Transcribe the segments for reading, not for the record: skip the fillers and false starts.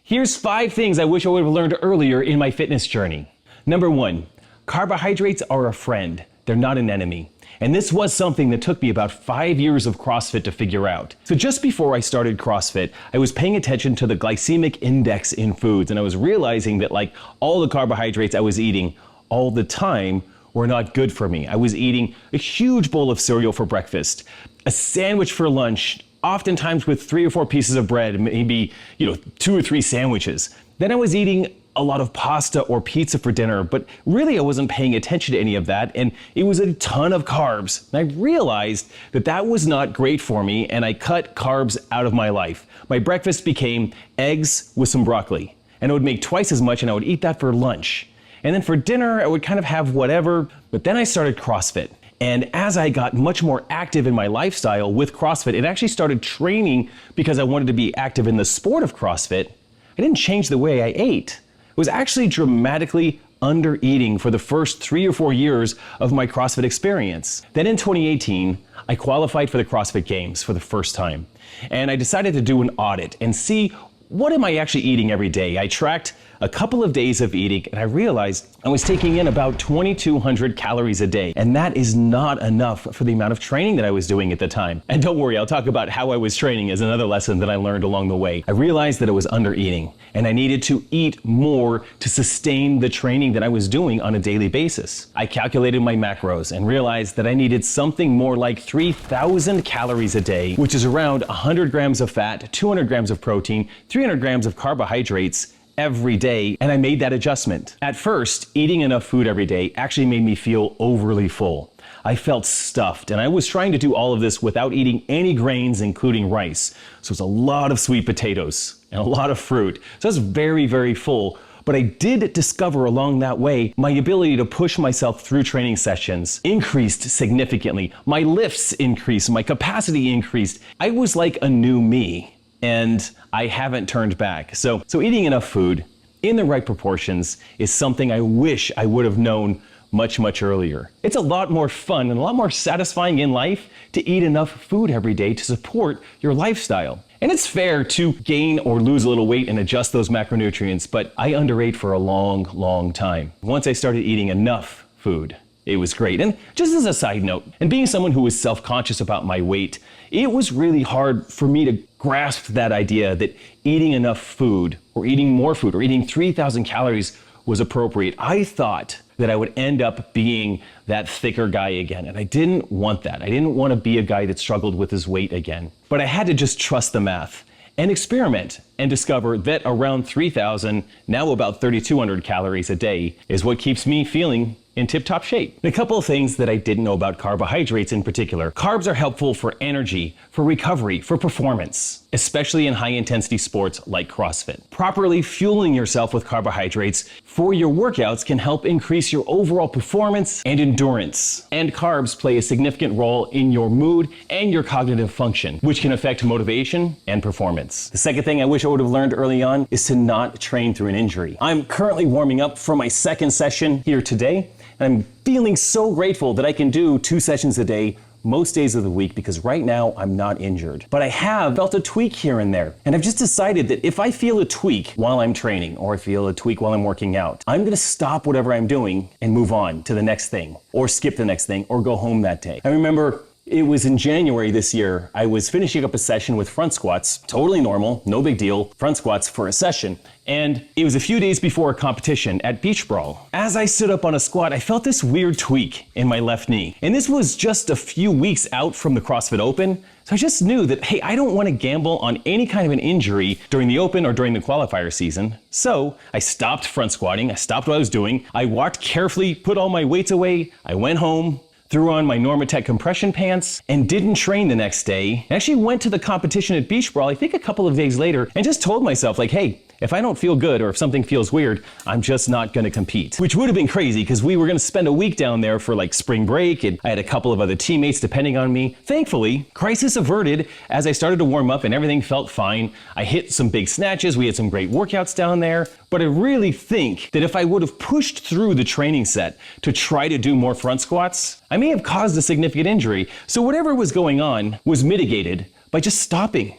Here's 5 things I wish I would have learned earlier in my fitness journey. Number 1, carbohydrates are a friend. They're not an enemy. And this was something that took me about 5 years of CrossFit to figure out. So just before I started CrossFit, I was paying attention to the glycemic index in foods, and I was realizing that like all the carbohydrates I was eating all the time were not good for me. I was eating a huge bowl of cereal for breakfast, a sandwich for lunch, oftentimes with 3 or 4 pieces of bread, maybe 2 or 3 sandwiches. Then I was eating a lot of pasta or pizza for dinner, but really I wasn't paying attention to any of that, and it was a ton of carbs. And I realized that that was not great for me, and I cut carbs out of my life. My breakfast became eggs with some broccoli, and I would make twice as much, and I would eat that for lunch. And then for dinner, I would kind of have whatever, but then I started CrossFit. And as I got much more active in my lifestyle with CrossFit, it actually started training because I wanted to be active in the sport of CrossFit. I didn't change the way I ate. I was actually dramatically under eating for the first 3 or 4 years of my CrossFit experience. Then in 2018, I qualified for the CrossFit Games for the first time. And I decided to do an audit and see what am I actually eating every day. I tracked a couple of days of eating, and I realized I was taking in about 2,200 calories a day, and that is not enough for the amount of training that I was doing at the time. And don't worry, I'll talk about how I was training as another lesson that I learned along the way. I realized that I was under eating, and I needed to eat more to sustain the training that I was doing on a daily basis. I calculated my macros and realized that I needed something more like 3,000 calories a day, which is around 100 grams of fat, 200 grams of protein, 300 grams of carbohydrates every day, and I made that adjustment. At first, eating enough food every day actually made me feel overly full. I felt stuffed, and I was trying to do all of this without eating any grains, including rice. So it's a lot of sweet potatoes and a lot of fruit. So I was very, very full. But I did discover along that way my ability to push myself through training sessions increased significantly. My lifts increased, my capacity increased. I was like a new me. And I haven't turned back. So eating enough food in the right proportions is something I wish I would have known much, much earlier. It's a lot more fun and a lot more satisfying in life to eat enough food every day to support your lifestyle. And it's fair to gain or lose a little weight and adjust those macronutrients, but I underate for a long, long time. Once I started eating enough food, it was great. And just as a side note, and being someone who was self-conscious about my weight, it was really hard for me to grasp that idea that eating enough food or eating more food or eating 3,000 calories was appropriate. I thought that I would end up being that thicker guy again, and I didn't want that. I didn't want to be a guy that struggled with his weight again. But I had to just trust the math and experiment and discover that around 3,000, now about 3,200 calories a day is what keeps me feeling in tip-top shape. And a couple of things that I didn't know about carbohydrates in particular. Carbs are helpful for energy, for recovery, for performance, especially in high-intensity sports like CrossFit. Properly fueling yourself with carbohydrates for your workouts can help increase your overall performance and endurance. And carbs play a significant role in your mood and your cognitive function, which can affect motivation and performance. The second thing I wish I would have learned early on is to not train through an injury. I'm currently warming up for my second session here today. And I'm feeling so grateful that I can do 2 sessions a day most days of the week because right now I'm not injured. But I have felt a tweak here and there. And I've just decided that if I feel a tweak while I'm training or I feel a tweak while I'm working out, I'm gonna stop whatever I'm doing and move on to the next thing or skip the next thing or go home that day. I remember it was in January this year, I was finishing up a session with front squats, totally normal, no big deal, front squats for a session. And it was a few days before a competition at Beach Brawl. As I stood up on a squat, I felt this weird tweak in my left knee. And this was just a few weeks out from the CrossFit Open. So I just knew that, hey, I don't want to gamble on any kind of an injury during the Open or during the qualifier season. So I stopped front squatting, I stopped what I was doing, I walked carefully, put all my weights away, I went home, threw on my Normatec compression pants, and didn't train the next day. I actually went to the competition at Beach Brawl, I think a couple of days later, and just told myself like, hey, if I don't feel good or if something feels weird, I'm just not gonna compete. Which would have been crazy because we were gonna spend a week down there for like spring break and I had a couple of other teammates depending on me. Thankfully, crisis averted as I started to warm up and everything felt fine. I hit some big snatches, we had some great workouts down there, but I really think that if I would have pushed through the training set to try to do more front squats, I may have caused a significant injury. So whatever was going on was mitigated by just stopping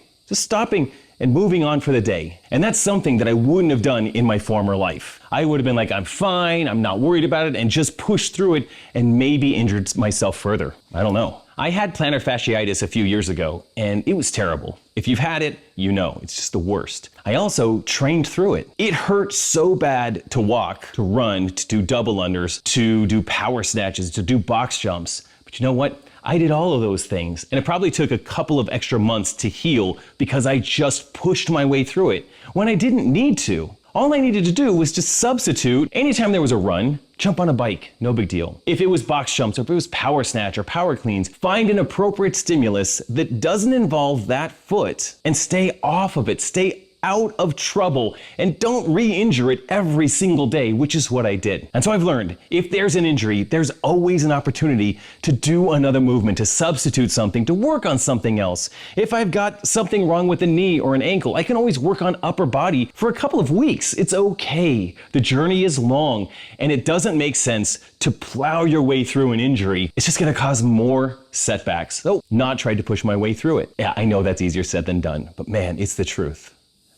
and moving on for the day. And that's something that I wouldn't have done in my former life. I would have been like, I'm fine, I'm not worried about it, and just pushed through it and maybe injured myself further. I don't know. I had plantar fasciitis a few years ago, and it was terrible. If you've had it, you know, it's just the worst. I also trained through it. It hurt so bad to walk, to run, to do double unders, to do power snatches, to do box jumps. But you know what? I did all of those things, and it probably took a couple of extra months to heal because I just pushed my way through it when I didn't need to. All I needed to do was just substitute anytime there was a run, jump on a bike, no big deal. If it was box jumps or if it was power snatch or power cleans, find an appropriate stimulus that doesn't involve that foot and stay off of it, stay out of trouble, and don't re-injure it every single day, which is what I did. And so I've learned, if there's an injury, there's always an opportunity to do another movement, to substitute something, to work on something else. If I've got something wrong with a knee or an ankle, I can always work on upper body for a couple of weeks. It's okay. The journey is long, and it doesn't make sense to plow your way through an injury. It's just gonna cause more setbacks. So, not try to push my way through it. Yeah, I know that's easier said than done, but man, it's the truth.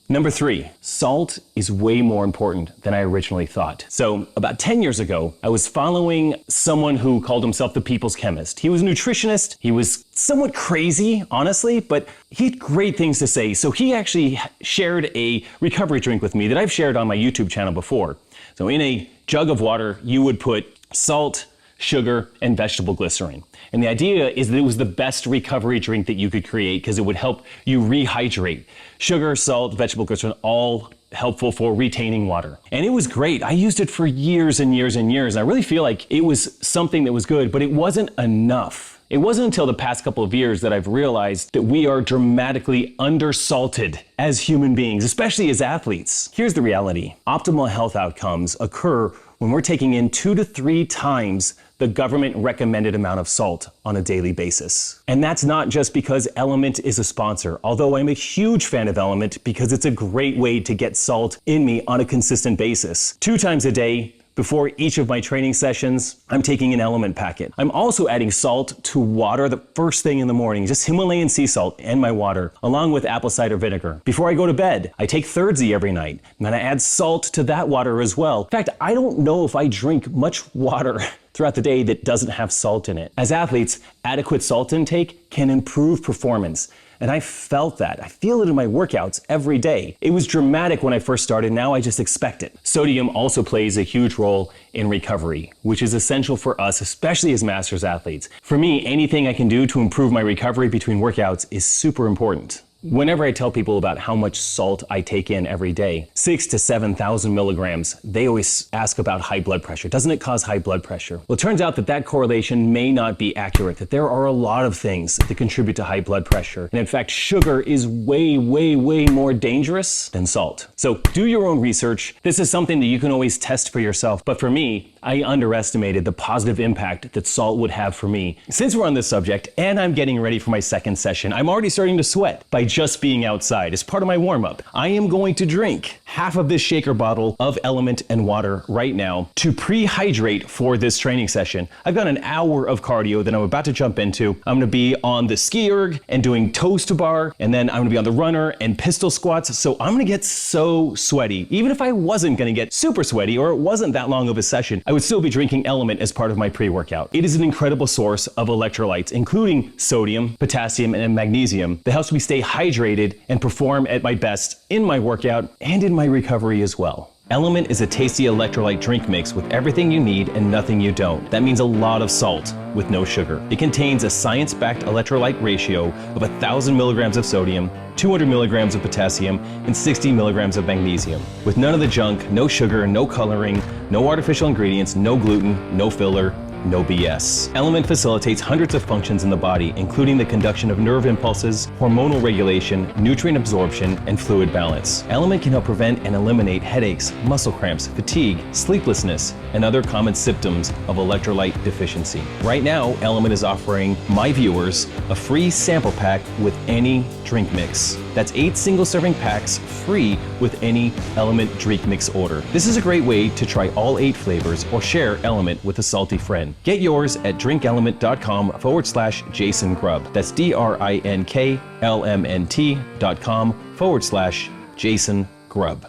Number 3, salt is way more important than I originally thought. So about 10 years ago, I was following someone who called himself the People's Chemist. He was a nutritionist. He was somewhat crazy, honestly, but he had great things to say. So he actually shared a recovery drink with me that I've shared on my YouTube channel before. So in a jug of water, you would put salt, sugar, and vegetable glycerin. And the idea is that it was the best recovery drink that you could create because it would help you rehydrate. Sugar, salt, vegetable glycerin, all helpful for retaining water. And it was great. I used it for years and years and years. I really feel like it was something that was good, but it wasn't enough. It wasn't until the past couple of years that I've realized that we are dramatically undersalted as human beings, especially as athletes. Here's the reality. Optimal health outcomes occur when we're taking in 2 to 3 times the government recommended amount of salt on a daily basis. And that's not just because Element is a sponsor, although I'm a huge fan of Element because it's a great way to get salt in me on a consistent basis. 2 times a day, before each of my training sessions, I'm taking an Element packet. I'm also adding salt to water the first thing in the morning, just Himalayan sea salt and my water, along with apple cider vinegar. Before I go to bed, I take Thirdsy every night, and then I add salt to that water as well. In fact, I don't know if I drink much water throughout the day that doesn't have salt in it. As athletes, adequate salt intake can improve performance. And I felt that. I feel it in my workouts every day. It was dramatic when I first started. Now I just expect it. Sodium also plays a huge role in recovery, which is essential for us, especially as masters athletes. For me, anything I can do to improve my recovery between workouts is super important. Whenever I tell people about how much salt I take in every day, 6,000 to 7,000 milligrams, they always ask about high blood pressure. Doesn't it cause high blood pressure? Well, it turns out that that correlation may not be accurate, that there are a lot of things that contribute to high blood pressure. And in fact, sugar is way, way, way more dangerous than salt. So do your own research. This is something that you can always test for yourself. But for me, I underestimated the positive impact that salt would have for me. Since we're on this subject and I'm getting ready for my second session, I'm already starting to sweat by just being outside. As part of my warm-up, I am going to drink half of this shaker bottle of Element and water right now to pre-hydrate for this training session. I've got an hour of cardio that I'm about to jump into. I'm gonna be on the ski erg and doing toes to bar, and then I'm gonna be on the runner and pistol squats. So I'm gonna get so sweaty. Even if I wasn't gonna get super sweaty or it wasn't that long of a session, I would still be drinking Element as part of my pre-workout. It is an incredible source of electrolytes, including sodium, potassium, and magnesium that helps me stay hydrated and perform at my best in my workout and in my recovery as well. Element is a tasty electrolyte drink mix with everything you need and nothing you don't. That means a lot of salt with no sugar. It contains a science-backed electrolyte ratio of 1,000 milligrams of sodium, 200 milligrams of potassium, and 60 milligrams of magnesium. With none of the junk, no sugar, no coloring, no artificial ingredients, no gluten, no filler, no BS. Element facilitates hundreds of functions in the body, including the conduction of nerve impulses, hormonal regulation, nutrient absorption, and fluid balance. Element can help prevent and eliminate headaches, muscle cramps, fatigue, sleeplessness, and other common symptoms of electrolyte deficiency. Right now, Element is offering my viewers a free sample pack with any drink mix. That's 8 single-serving packs free with any Element drink mix order. This is a great way to try all 8 flavors or share Element with a salty friend. Get yours at drinkelement.com/Jason Grubb. That's DRINKLMNT.com/Jason Grubb.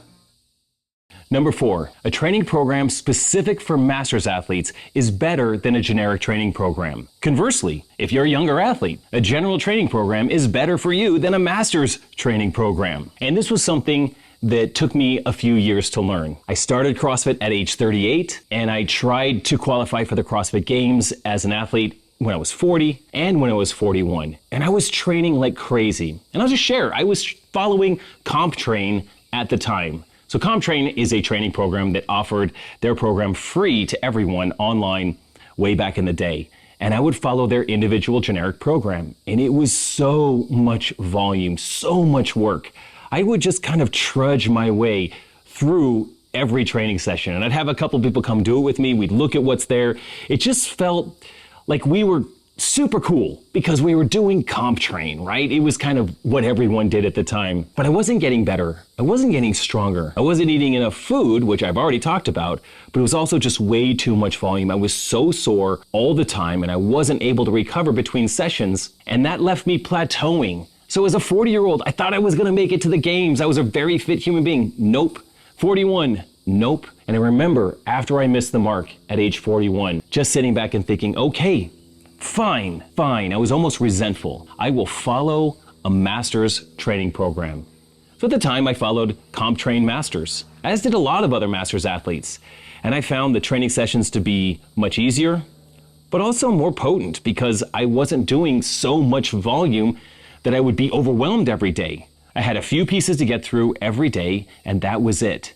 Number 4, a training program specific for masters athletes is better than a generic training program. Conversely, if you're a younger athlete, a general training program is better for you than a masters training program. And this was something that took me a few years to learn. I started CrossFit at age 38, and I tried to qualify for the CrossFit Games as an athlete when I was 40 and when I was 41. And I was training like crazy. And I'll just share, I was following CompTrain at the time. So CompTrain is a training program that offered their program free to everyone online way back in the day. And I would follow their individual generic program. And it was so much volume, so much work. I would just kind of trudge my way through every training session. And I'd have a couple people come do it with me. We'd look at what's there. It just felt like we were super cool because we were doing CompTrain, right? It was kind of what everyone did at the time. But I wasn't getting better. I wasn't getting stronger. I wasn't eating enough food, which I've already talked about, but it was also just way too much volume. I was so sore all the time and I wasn't able to recover between sessions, and that left me plateauing. So as a 40-year-old, I thought I was gonna make it to the games. I was a very fit human being. Nope. 41, nope. And I remember after I missed the mark at age 41, just sitting back and thinking, okay, fine. I was almost resentful. I will follow a master's training program. So at the time, I followed CompTrain Masters, as did a lot of other masters athletes. And I found the training sessions to be much easier, but also more potent because I wasn't doing so much volume that I would be overwhelmed every day. I had a few pieces to get through every day, and that was it.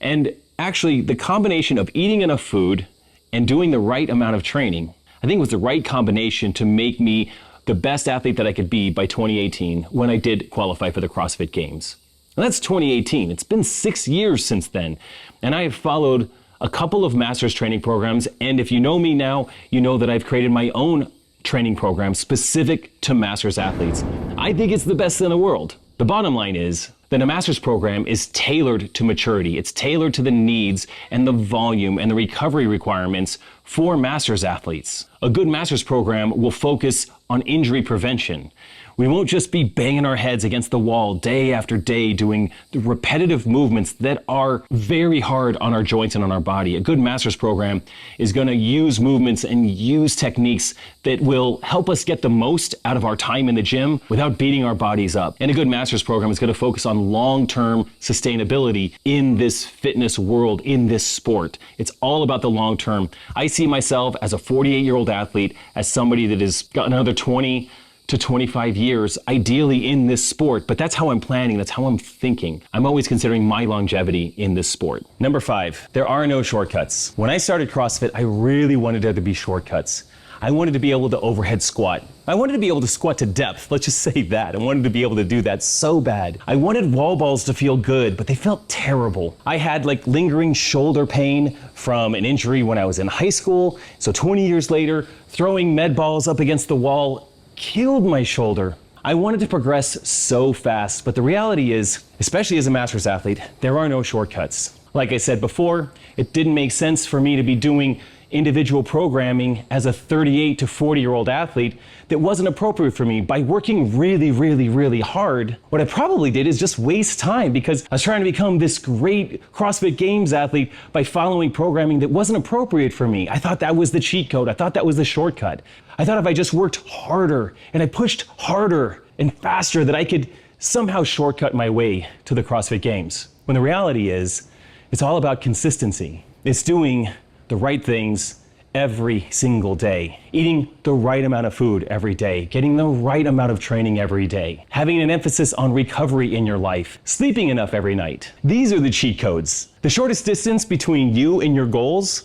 And actually, the combination of eating enough food and doing the right amount of training, I think, was the right combination to make me the best athlete that I could be by 2018 when I did qualify for the CrossFit Games. And that's 2018. It's been 6 years since then. And I have followed a couple of master's training programs. And if you know me now, you know that I've created my own training program specific to masters athletes. I think it's the best in the world. The bottom line is that a master's program is tailored to maturity. It's tailored to the needs and the volume and the recovery requirements for masters athletes. A good master's program will focus on injury prevention. We won't just be banging our heads against the wall day after day doing the repetitive movements that are very hard on our joints and on our body. A good master's program is going to use movements and use techniques that will help us get the most out of our time in the gym without beating our bodies up. And a good master's program is going to focus on long-term sustainability in this fitness world, in this sport. It's all about the long term. I see myself as a 48-year-old athlete, as somebody that has got another 20 to 25 years, ideally in this sport, but that's how I'm planning, that's how I'm thinking. I'm always considering my longevity in this sport. Number 5, there are no shortcuts. When I started CrossFit, I really wanted there to be shortcuts. I wanted to be able to overhead squat. I wanted to be able to squat to depth, let's just say that. I wanted to be able to do that so bad. I wanted wall balls to feel good, but they felt terrible. I had like lingering shoulder pain from an injury when I was in high school, so 20 years later, throwing med balls up against the wall killed my shoulder. I wanted to progress so fast, but the reality is, especially as a masters athlete, there are no shortcuts. Like I said before, it didn't make sense for me to be doing individual programming as a 38 to 40-year-old athlete that wasn't appropriate for me. By working really hard, what I probably did is just waste time because I was trying to become this great CrossFit Games athlete by following programming that wasn't appropriate for me. I thought that was the cheat code. I thought that was the shortcut. I thought if I just worked harder and I pushed harder and faster that I could somehow shortcut my way to the CrossFit Games. When the reality is, it's all about consistency. It's doing the right things every single day, eating the right amount of food every day, getting the right amount of training every day, having an emphasis on recovery in your life, sleeping enough every night. These are the cheat codes. The shortest distance between you and your goals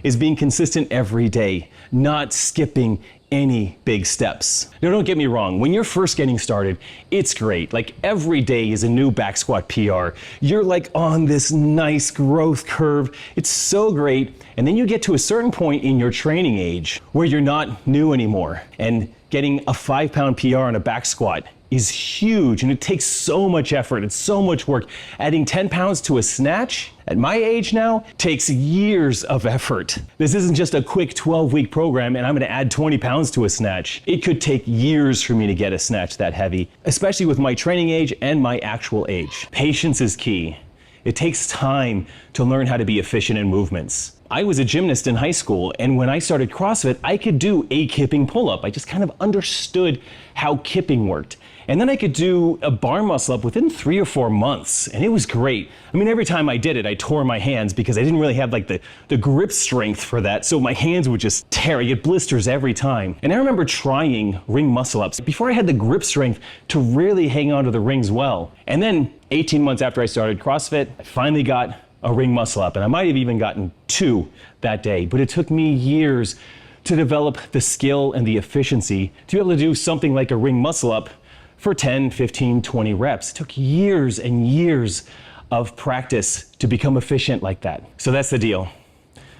is being consistent every day, not skipping any big steps. Now, don't get me wrong, when you're first getting started, it's great. Like every day is a new back squat PR. You're like on this nice growth curve. It's so great. And then you get to a certain point in your training age where you're not new anymore. And getting a 5-pound PR on a back squat is huge and it takes so much effort. It's so much work. Adding 10 pounds to a snatch at my age now takes years of effort. This isn't just a quick 12-week program and I'm gonna add 20 pounds to a snatch. It could take years for me to get a snatch that heavy, especially with my training age and my actual age. Patience is key. It takes time to learn how to be efficient in movements. I was a gymnast in high school, and when I started CrossFit, I could do a kipping pull-up. I just kind of understood how kipping worked. And then I could do a bar muscle up within 3 or 4 months, and it was great. I mean, every time I did it, I tore my hands because I didn't really have like the grip strength for that, so my hands would just tear. I get blisters every time. And I remember trying ring muscle ups before I had the grip strength to really hang on to the rings well. And then 18 months after I started CrossFit, I finally got a ring muscle up, and I might have even gotten 2 that day, but it took me years to develop the skill and the efficiency to be able to do something like a ring muscle up for 10, 15, 20 reps. It took years and years of practice to become efficient like that. So that's the deal.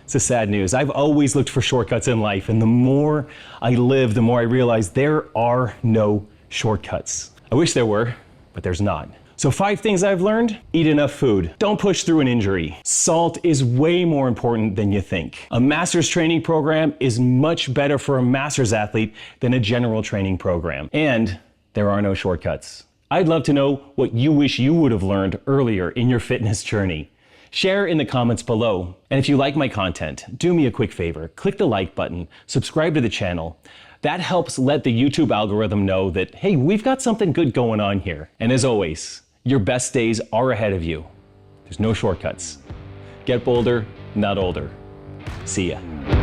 It's the sad news. I've always looked for shortcuts in life, and the more I live, the more I realize there are no shortcuts. I wish there were, but there's not. So 5 things I've learned: eat enough food. Don't push through an injury. Salt is way more important than you think. A master's training program is much better for a master's athlete than a general training program. And there are no shortcuts. I'd love to know what you wish you would have learned earlier in your fitness journey. Share in the comments below. And if you like my content, do me a quick favor. Click the like button, subscribe to the channel. That helps let the YouTube algorithm know that, hey, we've got something good going on here. And as always, your best days are ahead of you. There's no shortcuts. Get bolder, not older. See ya.